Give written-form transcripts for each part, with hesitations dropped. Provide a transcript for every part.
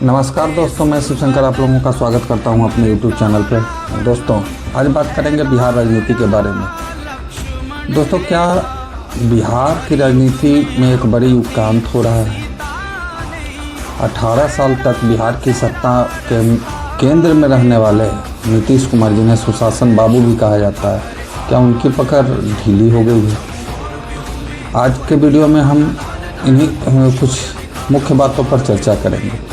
नमस्कार दोस्तों, मैं शिवशंकर आप लोगों का स्वागत करता हूं अपने YouTube चैनल पर। दोस्तों, आज बात करेंगे बिहार राजनीति के बारे में। दोस्तों, क्या बिहार की राजनीति में एक बड़ी उत्क्रांति हो रहा है। 18 साल तक बिहार की सत्ता के केंद्र में रहने वाले नीतीश कुमार, जिन्हें सुशासन बाबू भी कहा जाता है, क्या उनकी पकड़ ढीली हो गई है? आज के वीडियो में हम इन्हीं कुछ मुख्य बातों पर चर्चा करेंगे।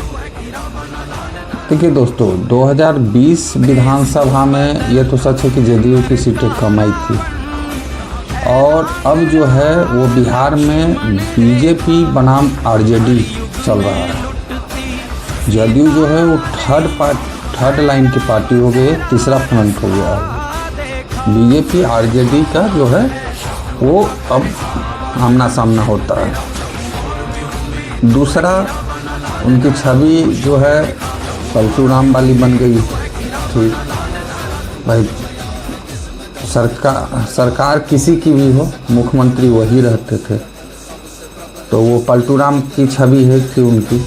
देखिए दोस्तों, 2020 विधानसभा में ये तो सच है कि जेडीयू की सीटें कम आई थी, और अब जो है वो बिहार में बीजेपी बनाम आरजेडी चल रहा है। जेडीयू जो है वो थर्ड लाइन की पार्टी हो गई है, तीसरा फ्रंट हो गया है। बीजेपी आरजेडी का जो है वो अब आमना सामना होता है। दूसरा, उनकी छवि जो है पलटूराम वाली बन गई थी। भाई सरकार किसी की भी हो, मुख्यमंत्री वही रहते थे, तो वो पलटूराम की छवि है थी उनकी।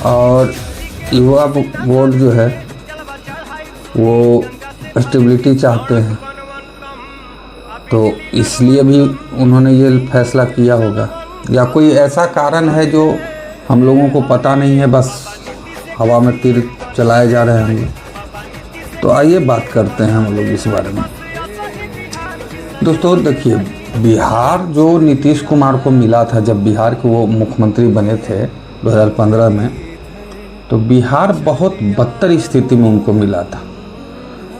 और युवा बोर्ड जो है वो स्टेबिलिटी चाहते हैं, तो इसलिए भी उन्होंने ये फैसला किया होगा, या कोई ऐसा कारण है जो हम लोगों को पता नहीं है, बस हवा में तीर चलाए जा रहे हैं। तो आइए बात करते हैं हम लोग इस बारे में। दोस्तों देखिए, बिहार जो नीतीश कुमार को मिला था, जब बिहार के वो मुख्यमंत्री बने थे 2015 में, तो बिहार बहुत बदतर स्थिति में उनको मिला था।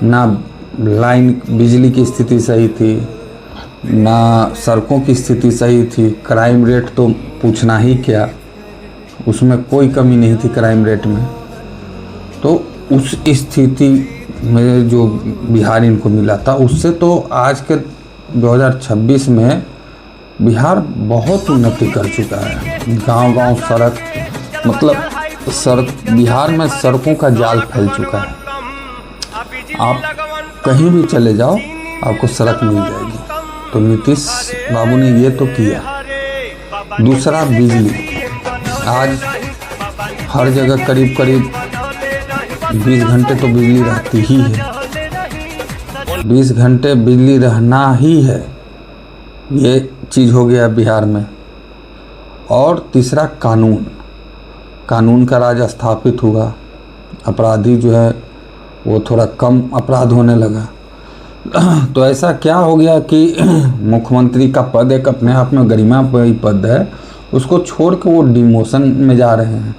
ना लाइन बिजली की स्थिति सही थी, ना सड़कों की स्थिति सही थी। क्राइम रेट तो पूछना ही क्या, उसमें कोई कमी नहीं थी क्राइम रेट में। तो उस स्थिति में जो बिहार इनको मिला था, उससे तो आज के 2026 में बिहार बहुत उन्नति कर चुका है। गांव-गांव सड़क, मतलब बिहार में सड़कों का जाल फैल चुका है। आप कहीं भी चले जाओ आपको सड़क मिल जाएगी। तो नीतीश बाबू ने ये तो किया। दूसरा, बिजली। आज हर जगह करीब 20 घंटे तो बिजली रहती ही है। 20 घंटे बिजली रहना ही है, ये चीज़ हो गया बिहार में। और तीसरा, कानून का राज स्थापित हुआ। अपराधी जो है वो थोड़ा कम अपराध होने लगा। तो ऐसा क्या हो गया कि मुख्यमंत्री का पद एक अपने आप में गरिमामयी पद है, उसको छोड़ के वो डिमोशन में जा रहे हैं।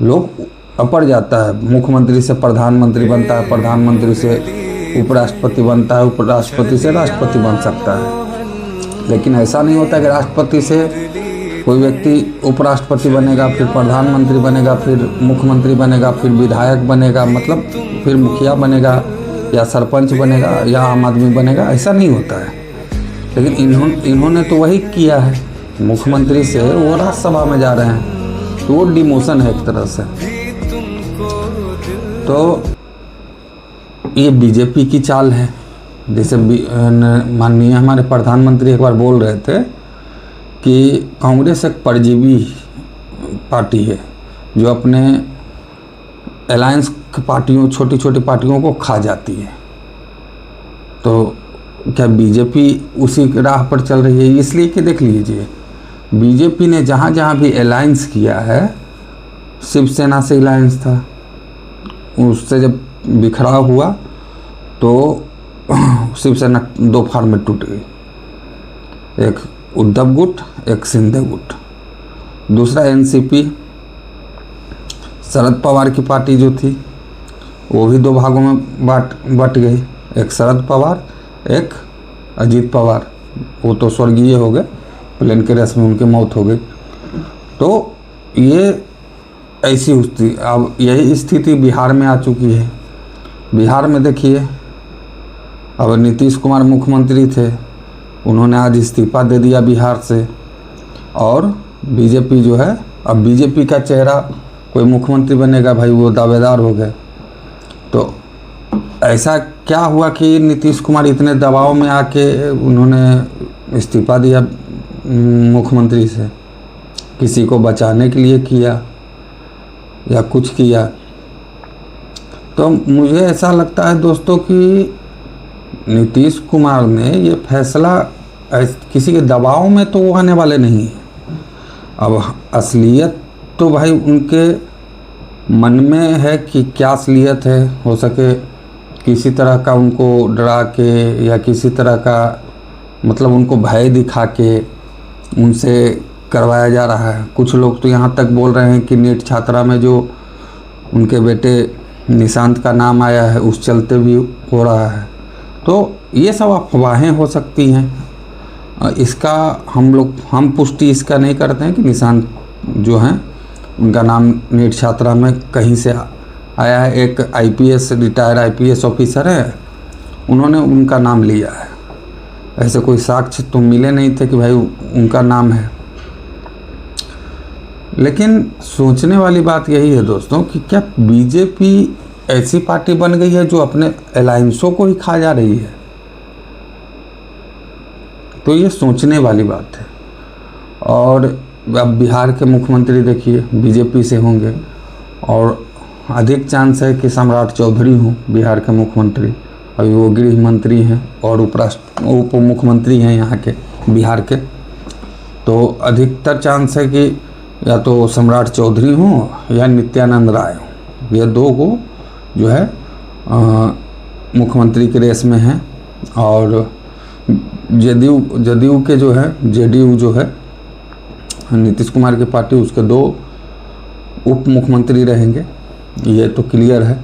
लोग अपर जाता है, मुख्यमंत्री से प्रधानमंत्री बनता है, प्रधानमंत्री से उपराष्ट्रपति बनता है, उपराष्ट्रपति से राष्ट्रपति बन सकता है। लेकिन ऐसा नहीं होता कि राष्ट्रपति से कोई व्यक्ति उपराष्ट्रपति बनेगा, फिर प्रधानमंत्री बनेगा, फिर मुख्यमंत्री बनेगा, फिर विधायक बनेगा, मतलब फिर मुखिया बनेगा, या सरपंच बनेगा, या आम आदमी बनेगा। ऐसा नहीं होता है। लेकिन इन्होंने तो वही किया है। मुख्यमंत्री से वो राज्यसभा में जा रहे हैं, तो वो डिमोशन है एक तरह से। तो ये बीजेपी की चाल है। जैसे माननीय हमारे प्रधानमंत्री एक बार बोल रहे थे कि कांग्रेस एक परजीवी पार्टी है जो अपने अलायंस पार्टियों, छोटी छोटी पार्टियों को खा जाती है। तो क्या बीजेपी उसी राह पर चल रही है? इसलिए कि देख लीजिए, बीजेपी ने जहाँ जहाँ भी अलायंस किया है, शिवसेना से अलायंस था, उससे जब बिखराव हुआ तो शिवसेना दो फार्म में टूट गई। एक उद्धव गुट, एक शिंदे गुट। दूसरा एनसीपी, शरद पवार की पार्टी जो थी, वो भी दो भागों में बट गई। एक शरद पवार, एक अजीत पवार। वो तो स्वर्गीय हो गए, प्लेन के रेस में उनकी मौत हो गई। तो ये ऐसी स्थिति, अब यही स्थिति बिहार में आ चुकी है। बिहार में देखिए, अब नीतीश कुमार मुख्यमंत्री थे, उन्होंने आज इस्तीफा दे दिया बिहार से, और बीजेपी जो है, अब बीजेपी का चेहरा कोई मुख्यमंत्री बनेगा, भाई वो दावेदार हो गए। तो ऐसा क्या हुआ कि नीतीश कुमार इतने दबाव में आके उन्होंने इस्तीफा दिया मुख्यमंत्री से किसी को बचाने के लिए किया या कुछ किया। तो मुझे ऐसा लगता है दोस्तों कि नीतीश कुमार ने ये फैसला किसी के दबाव में तो वो आने वाले नहीं है। अब असलियत तो भाई उनके मन में है कि क्या असलियत है, हो सके किसी तरह का उनको डरा के या किसी तरह का मतलब उनको भय दिखा के उनसे करवाया जा रहा है। कुछ लोग तो यहाँ तक बोल रहे हैं कि नीट छात्रा में जो उनके बेटे निशांत का नाम आया है उस चलते भी हो रहा है। तो ये सब अफवाहें हो सकती हैं। इसका हम पुष्टि इसका नहीं करते हैं कि निशांत जो हैं उनका नाम नीट छात्रा में कहीं से आया है। एक आईपीएस रिटायर आईपीएस ऑफिसर है, उन्होंने उनका नाम लिया है। ऐसे कोई साक्ष्य तो मिले नहीं थे कि भाई उनका नाम है। लेकिन सोचने वाली बात यही है दोस्तों कि क्या बीजेपी ऐसी पार्टी बन गई है जो अपने अलायंसों को ही खा जा रही है? तो ये सोचने वाली बात है। और अब बिहार के मुख्यमंत्री देखिए बीजेपी से होंगे और अधिक चांस है कि सम्राट चौधरी हों बिहार के मुख्यमंत्री। अभी वो गृह मंत्री हैं और उप मुख्यमंत्री हैं यहाँ के बिहार के। तो अधिकतर चांस है कि या तो सम्राट चौधरी हों या नित्यानंद राय हों। ये दो को जो है मुख्यमंत्री के रेस में हैं। और जदयू के जो है जेडीयू जो है नीतीश कुमार की पार्टी, उसके 2 उप मुख्यमंत्री रहेंगे, ये तो क्लियर है।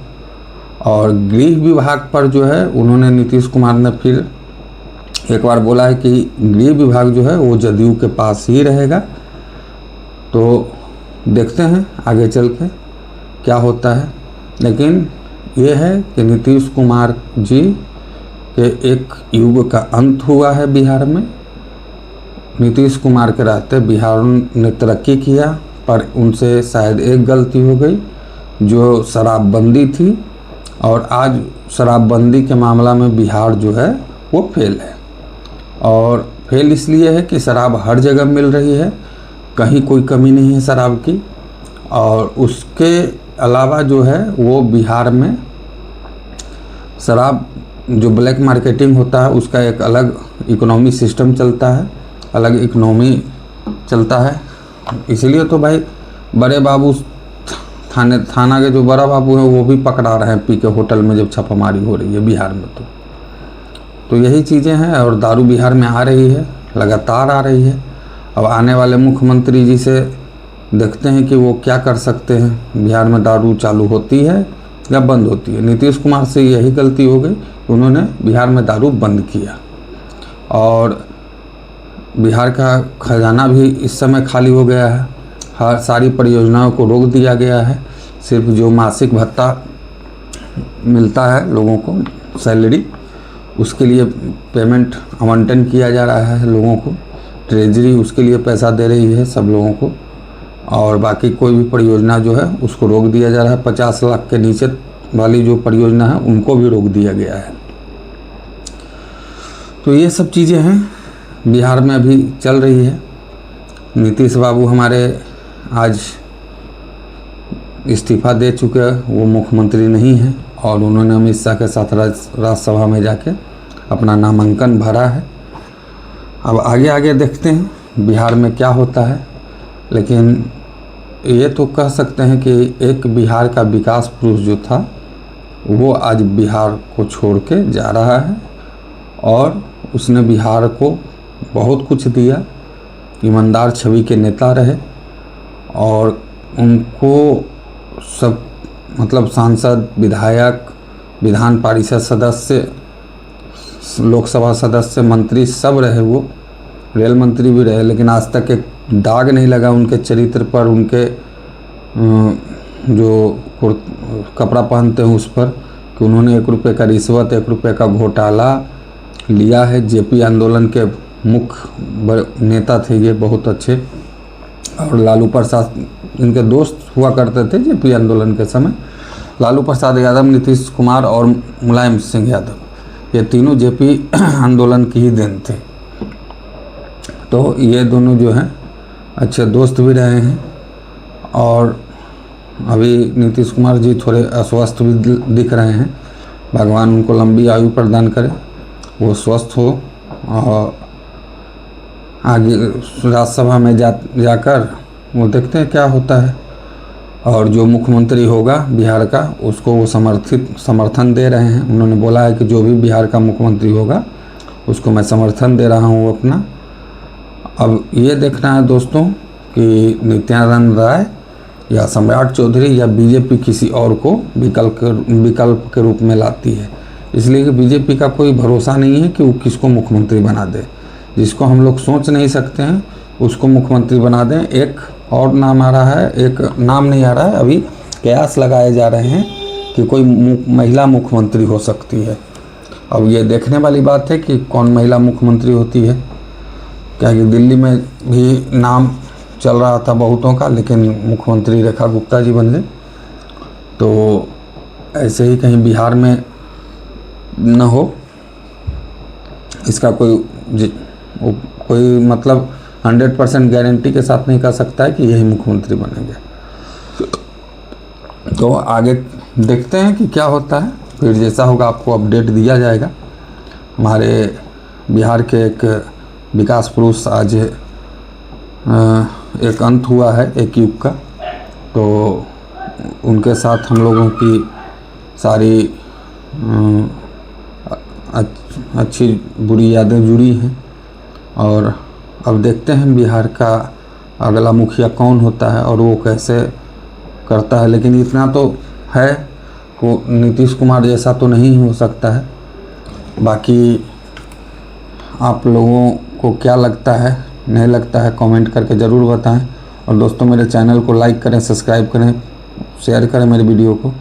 और गृह विभाग पर जो है उन्होंने नीतीश कुमार ने फिर एक बार बोला है कि गृह विभाग जो है वो जदयू के पास ही रहेगा। तो देखते हैं आगे चल के क्या होता है। लेकिन ये है कि नीतीश कुमार जी के एक युग का अंत हुआ है बिहार में। नीतीश कुमार के रहते बिहार ने तरक्की किया, पर उनसे शायद एक गलती हो गई जो शराबबंदी थी। और आज शराबबंदी के मामला में बिहार जो है वो फेल है। और फेल इसलिए है कि शराब हर जगह मिल रही है, कहीं कोई कमी नहीं है शराब की। और उसके अलावा जो है वो बिहार में शराब जो ब्लैक मार्केटिंग होता है उसका एक अलग इकोनॉमी सिस्टम चलता है, अलग इकोनॉमी चलता है। इसलिए तो भाई बड़े बाबू थाना के जो बड़ा बाबू हैं वो भी पकड़ा रहे हैं पी के होटल में जब छापामारी हो रही है बिहार में। तो यही चीज़ें हैं। और दारू बिहार में आ रही है, लगातार आ रही है। अब आने वाले मुख्यमंत्री जी से देखते हैं कि वो क्या कर सकते हैं। बिहार में दारू चालू होती है या बंद होती है। नीतीश कुमार से यही गलती हो गई, उन्होंने बिहार में दारू बंद किया। और बिहार का खजाना भी इस समय खाली हो गया है। हर सारी परियोजनाओं को रोक दिया गया है। सिर्फ जो मासिक भत्ता मिलता है लोगों को, सैलरी, उसके लिए पेमेंट आवंटन किया जा रहा है लोगों को। ट्रेजरी उसके लिए पैसा दे रही है सब लोगों को। और बाकी कोई भी परियोजना जो है उसको रोक दिया जा रहा है। 50 लाख के नीचे वाली जो परियोजना है उनको भी रोक दिया गया है। तो ये सब चीज़ें हैं बिहार में अभी चल रही है। नीतीश बाबू हमारे आज इस्तीफा दे चुके हैं, वो मुख्यमंत्री नहीं हैं। और उन्होंने अमित शाह के साथ राज्यसभा में जाके अपना नामांकन भरा है। अब आगे देखते हैं बिहार में क्या होता है। लेकिन ये तो कह सकते हैं कि एक बिहार का विकास पुरुष जो था वो आज बिहार को छोड़ के जा रहा है। और उसने बिहार को बहुत कुछ दिया, ईमानदार छवि के नेता रहे। और उनको सब मतलब सांसद, विधायक, विधान परिषद सदस्य, लोकसभा सदस्य, मंत्री सब रहे, वो रेल मंत्री भी रहे। लेकिन आज तक एक दाग नहीं लगा उनके चरित्र पर, उनके जो कपड़ा पहनते हैं उस पर, कि उन्होंने 1 रुपये का रिश्वत, 1 रुपये का घोटाला लिया है। जेपी आंदोलन के मुख्य नेता थे ये, बहुत अच्छे। और लालू प्रसाद इनके दोस्त हुआ करते थे जेपी आंदोलन के समय। लालू प्रसाद यादव, नीतीश कुमार और मुलायम सिंह यादव, ये तीनों जेपी आंदोलन की ही देन थे। तो ये दोनों जो हैं अच्छे दोस्त भी रहे हैं। और अभी नीतीश कुमार जी थोड़े अस्वस्थ भी दिख रहे हैं। भगवान उनको लंबी आयु प्रदान करे, वो स्वस्थ हो और आगे राज्यसभा में जाकर वो देखते हैं क्या होता है। और जो मुख्यमंत्री होगा बिहार का, उसको वो समर्थन दे रहे हैं। उन्होंने बोला है कि जो भी बिहार का मुख्यमंत्री होगा उसको मैं समर्थन दे रहा हूँ अपना। अब ये देखना है दोस्तों कि नित्यानंद राय या सम्राट चौधरी या बीजेपी किसी और को विकल्प के रूप में लाती है। इसलिए कि बीजेपी का कोई भरोसा नहीं है कि वो किसको मुख्यमंत्री बना दे। जिसको हम लोग सोच नहीं सकते हैं उसको मुख्यमंत्री बना दें। एक और नाम आ रहा है, एक नाम नहीं आ रहा है, अभी कयास लगाए जा रहे हैं कि कोई महिला मुख्यमंत्री हो सकती है। अब ये देखने वाली बात है कि कौन महिला मुख्यमंत्री होती है। क्या कि दिल्ली में भी नाम चल रहा था बहुतों का, लेकिन मुख्यमंत्री रेखा गुप्ता जी बन गए। तो ऐसे ही कहीं बिहार में न हो, इसका कोई मतलब 100% गारंटी के साथ नहीं कह सकता है कि यही मुख्यमंत्री बनेंगे। तो आगे देखते हैं कि क्या होता है, फिर जैसा होगा आपको अपडेट दिया जाएगा। हमारे बिहार के एक विकास पुरुष आज एक अंत हुआ है एक युग का, तो उनके साथ हम लोगों की सारी अच्छी बुरी यादें जुड़ी हैं। और अब देखते हैं बिहार का अगला मुखिया कौन होता है और वो कैसे करता है। लेकिन इतना तो है को नीतीश कुमार जैसा तो नहीं हो सकता है। बाकी आप लोगों को क्या लगता है, नहीं लगता है, कमेंट करके ज़रूर बताएं। और दोस्तों मेरे चैनल को लाइक करें, सब्सक्राइब करें, शेयर करें मेरे वीडियो को,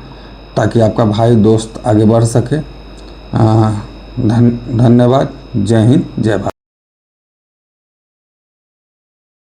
ताकि आपका भाई दोस्त आगे बढ़ सके। धन्यवाद। जय हिंद, जय भारत।